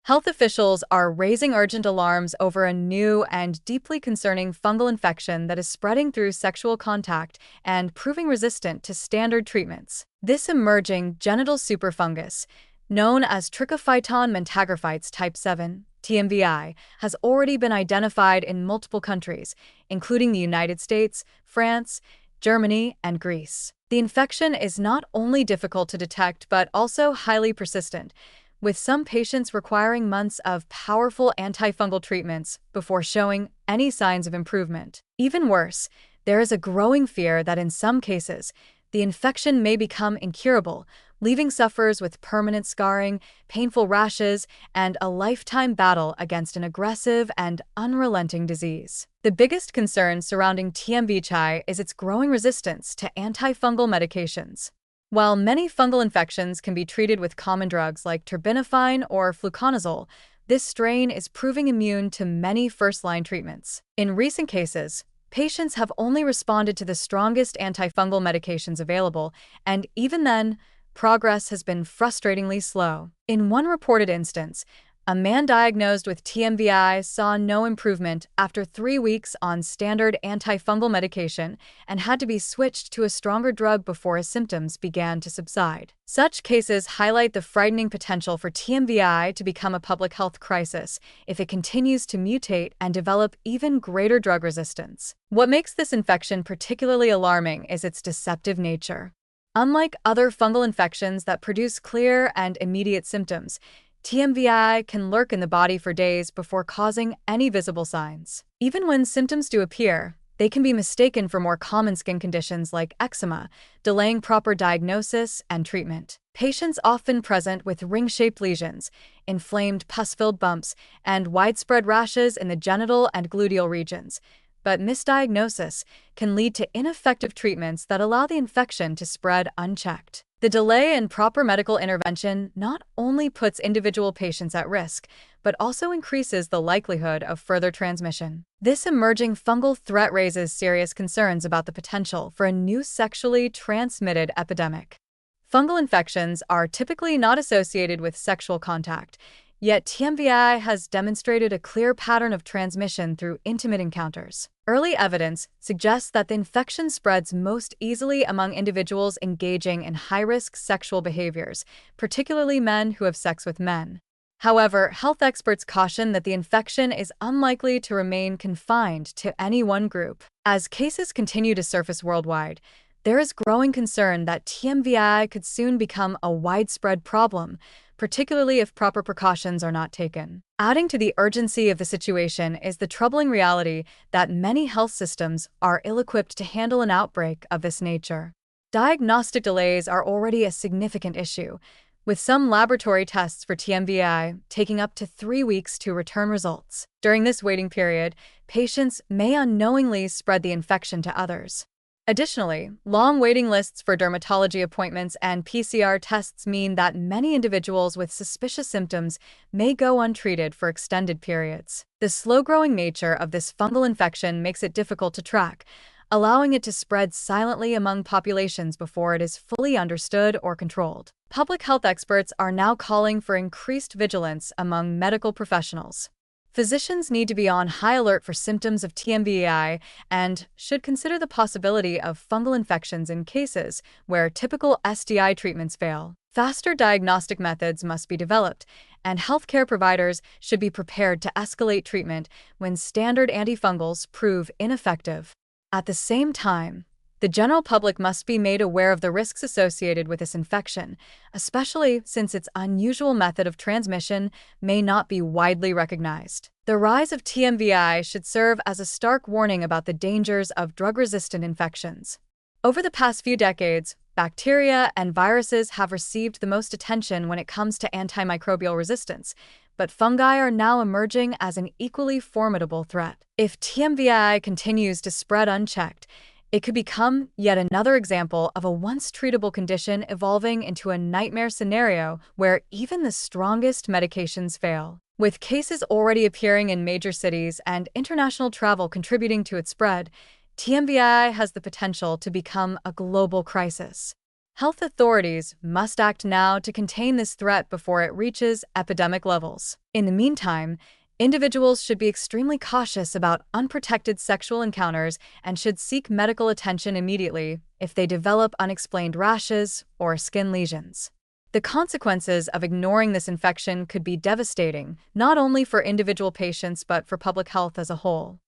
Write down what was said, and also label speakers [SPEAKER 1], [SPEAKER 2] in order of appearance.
[SPEAKER 1] Health officials are raising urgent alarms over a new and deeply concerning fungal infection that is spreading through sexual contact and proving resistant to standard treatments. This emerging genital superfungus, known as Trichophyton mentagrophytes type 7, TMVI, has already been identified in multiple countries, including the United States, France, Germany, and Greece. The infection is not only difficult to detect but also highly persistent, with some patients requiring months of powerful antifungal treatments before showing any signs of improvement. Even worse, there is a growing fear that in some cases, the infection may become incurable, leaving sufferers with permanent scarring, painful rashes, and a lifetime battle against an aggressive and unrelenting disease. The biggest concern surrounding TMVI is its growing resistance to antifungal medications. While many fungal infections can be treated with common drugs like terbinafine or fluconazole, this strain is proving immune to many first-line treatments. In recent cases, patients have only responded to the strongest antifungal medications available, and even then, progress has been frustratingly slow. In one reported instance, a man diagnosed with TMVI saw no improvement after 3 weeks on standard antifungal medication and had to be switched to a stronger drug before his symptoms began to subside. Such cases highlight the frightening potential for TMVI to become a public health crisis if it continues to mutate and develop even greater drug resistance. What makes this infection particularly alarming is its deceptive nature. Unlike other fungal infections that produce clear and immediate symptoms, TMVI can lurk in the body for days before causing any visible signs. Even when symptoms do appear, they can be mistaken for more common skin conditions like eczema, delaying proper diagnosis and treatment. Patients often present with ring-shaped lesions, inflamed pus-filled bumps, and widespread rashes in the genital and gluteal regions. But misdiagnosis can lead to ineffective treatments that allow the infection to spread unchecked. The delay in proper medical intervention not only puts individual patients at risk, but also increases the likelihood of further transmission. This emerging fungal threat raises serious concerns about the potential for a new sexually transmitted epidemic. Fungal infections are typically not associated with sexual contact, yet TMVI has demonstrated a clear pattern of transmission through intimate encounters. Early evidence suggests that the infection spreads most easily among individuals engaging in high-risk sexual behaviors, particularly men who have sex with men. However, health experts caution that the infection is unlikely to remain confined to any one group. As cases continue to surface worldwide, there is growing concern that TMVI could soon become a widespread problem, particularly if proper precautions are not taken. Adding to the urgency of the situation is the troubling reality that many health systems are ill-equipped to handle an outbreak of this nature. Diagnostic delays are already a significant issue, with some laboratory tests for TMVI taking up to 3 weeks to return results. During this waiting period, patients may unknowingly spread the infection to others. Additionally, long waiting lists for dermatology appointments and PCR tests mean that many individuals with suspicious symptoms may go untreated for extended periods. The slow-growing nature of this fungal infection makes it difficult to track, allowing it to spread silently among populations before it is fully understood or controlled. Public health experts are now calling for increased vigilance among medical professionals. Physicians need to be on high alert for symptoms of TMVI and should consider the possibility of fungal infections in cases where typical STI treatments fail. Faster diagnostic methods must be developed, and healthcare providers should be prepared to escalate treatment when standard antifungals prove ineffective. At the same time, the general public must be made aware of the risks associated with this infection, especially since its unusual method of transmission may not be widely recognized. The rise of TMVI should serve as a stark warning about the dangers of drug-resistant infections. Over the past few decades, bacteria and viruses have received the most attention when it comes to antimicrobial resistance, but fungi are now emerging as an equally formidable threat. If TMVI continues to spread unchecked, it could become yet another example of a once-treatable condition evolving into a nightmare scenario where even the strongest medications fail. With cases already appearing in major cities and international travel contributing to its spread, TMVI has the potential to become a global crisis. Health authorities must act now to contain this threat before it reaches epidemic levels. In the meantime, individuals should be extremely cautious about unprotected sexual encounters and should seek medical attention immediately if they develop unexplained rashes or skin lesions. The consequences of ignoring this infection could be devastating, not only for individual patients but for public health as a whole.